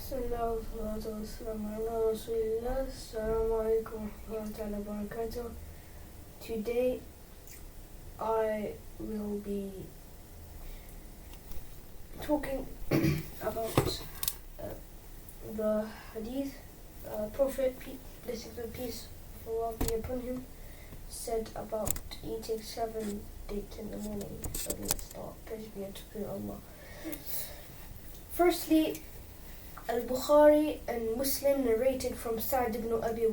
Bismillah, wassalatu wassalamu ala rasulillah. Salam Alaykum wa barakatuh. Today I will be talking about the Hadith. Prophet, blessings and peace of Allah be upon him, said about eating 7 dates in the morning. So let's start. Praise be unto Allah. Firstly, Al-Bukhari and Muslim narrated from Sa'ad ibn Amir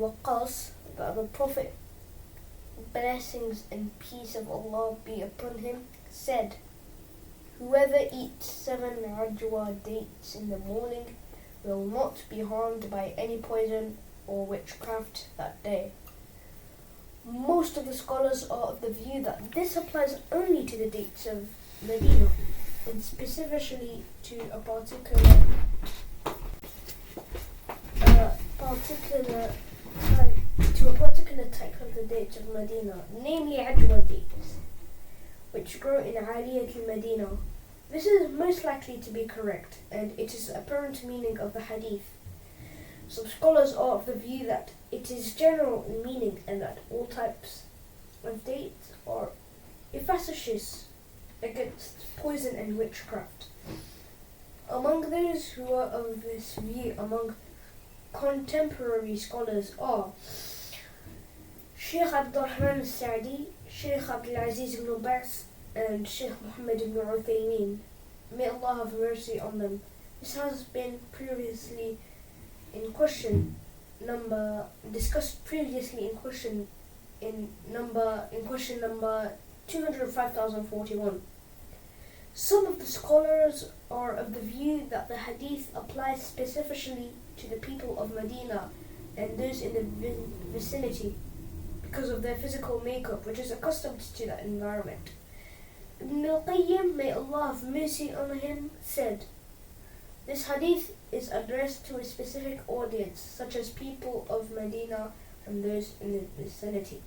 that the Prophet, blessings and peace of Allah be upon him, said, "Whoever eats 7 Ajwa dates in the morning will not be harmed by any poison or witchcraft that day." Most of the scholars are of the view that this applies only to the dates of Medina, and specifically to a particular type of the dates of Medina, namely Ajwa dates, which grow in Aliyat Medina. This is most likely to be correct, and it is the apparent meaning of the Hadith. Some scholars are of the view that it is general in meaning and that all types of dates are efficacious against poison and witchcraft. Among those who are of this view among contemporary scholars are Sheikh Abdurrahman al-Sa'di, Sheikh Abdul Aziz ibn Baz, and Sheikh Muhammad ibn Uthaymeen. May Allah have mercy on them. This has been previously discussed previously in question number 205,041. Some of the scholars are of the view that the hadith applies specifically to the people of Medina and those in the vicinity because of their physical makeup, which is accustomed to that environment. Ibn al-Qayyim, may Allah have mercy on him, said, "This hadith is addressed to a specific audience, such as people of Medina and those in the vicinity."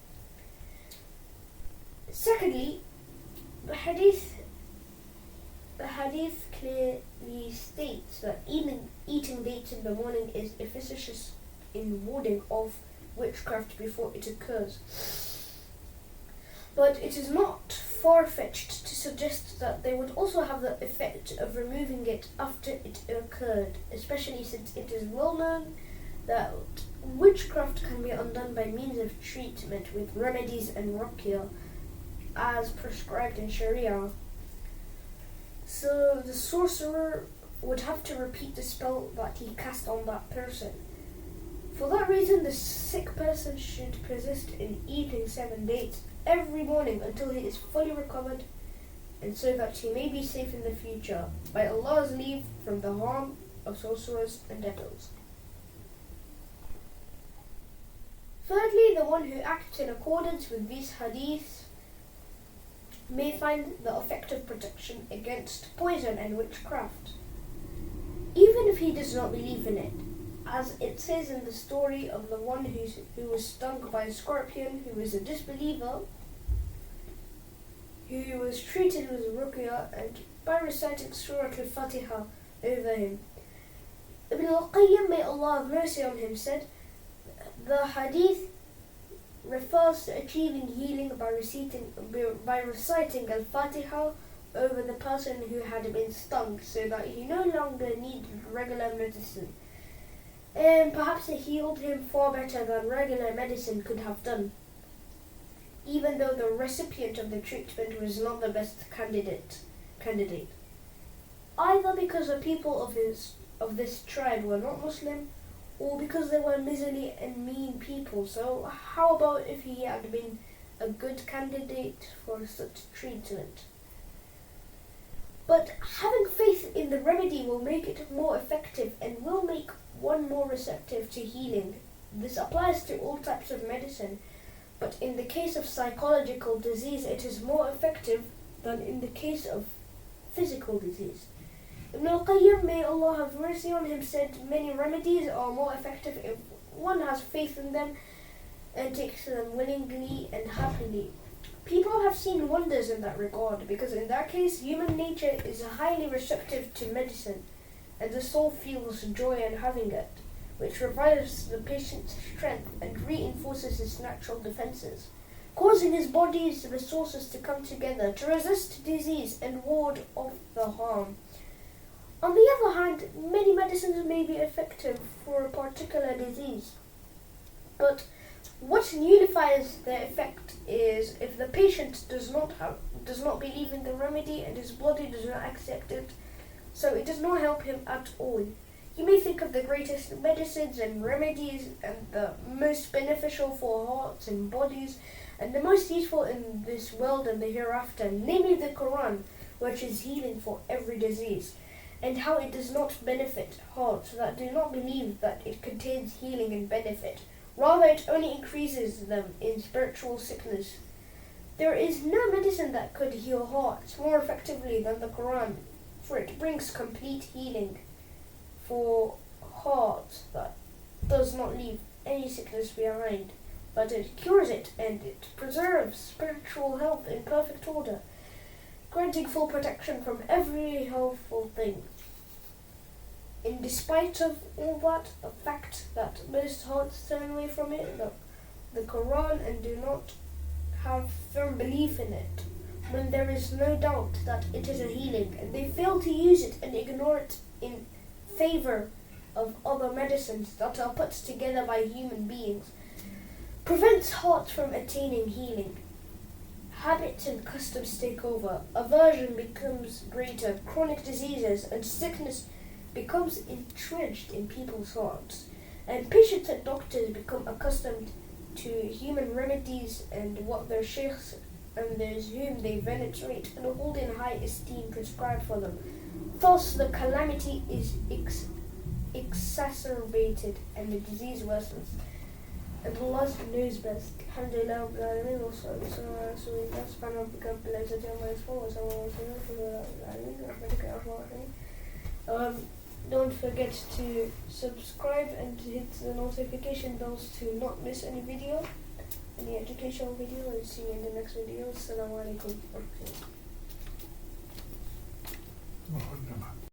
Secondly, the hadith clearly states that eating dates in the morning is efficacious in warding off witchcraft before it occurs. But it is not far-fetched to suggest that they would also have the effect of removing it after it occurred, especially since it is well known that witchcraft can be undone by means of treatment with remedies and ruqya as prescribed in Sharia. So the sorcerer would have to repeat the spell that he cast on that person. For that reason, the sick person should persist in eating 7 dates every morning until he is fully recovered, and so that he may be safe in the future, by Allah's leave, from the harm of sorcerers and devils. Thirdly, the one who acts in accordance with these hadiths may find the effective protection against poison and witchcraft, even if he does not believe in it, as it says in the story of the one who was stung by a scorpion, who was a disbeliever, who was treated with ruqya and by reciting Surah Al-Fatiha over him. Ibn al-Qayyim, may Allah have mercy on him, said, "The hadith refers to achieving healing by reciting Al-Fatiha over the person who had been stung, so that he no longer needed regular medicine. And perhaps it healed him far better than regular medicine could have done, even though the recipient of the treatment was not the best candidate, either because the people of this tribe were not Muslim, or because they were miserly and mean people. So how about if he had been a good candidate for such treatment? But having faith in the remedy will make it more effective and will make one more receptive to healing. This applies to all types of medicine, but in the case of psychological disease, it is more effective than in the case of physical disease." Ibn al-Qayyim, may Allah have mercy on him, said, "Many remedies are more effective if one has faith in them and takes them willingly and happily. People have seen wonders in that regard, because in that case, human nature is highly receptive to medicine, and the soul feels joy in having it, which revives the patient's strength and reinforces his natural defenses, causing his body's resources to come together to resist disease and ward off the harm. On the other hand, many medicines may be effective for a particular disease, but what nullifies their effect is if the patient does not believe in the remedy and his body does not accept it, so it does not help him at all. You may think of the greatest medicines and remedies and the most beneficial for hearts and bodies and the most useful in this world and the hereafter, namely the Quran, which is healing for every disease, and how it does not benefit hearts that do not believe that it contains healing and benefit. Rather, it only increases them in spiritual sickness. There is no medicine that could heal hearts more effectively than the Quran, for it brings complete healing for hearts that does not leave any sickness behind, but it cures it and it preserves spiritual health in perfect order, granting full protection from every healthful thing. In despite of all that, the fact that most hearts turn away from it, the Quran, and do not have firm belief in it, when there is no doubt that it is a healing, and they fail to use it and ignore it in favor of other medicines that are put together by human beings, prevents hearts from attaining healing. Habits and customs take over, aversion becomes greater, chronic diseases and sickness becomes entrenched in people's hearts, and patients and doctors become accustomed to human remedies and what their sheikhs and those whom they venerate and hold in high esteem prescribe for them. Thus the calamity is exacerbated and the disease worsens. And Allah knows best. Alhamdulillah, don't forget to subscribe and hit the notification bells to not miss any video, any educational video, and see you in the next video. Salam Alaykum.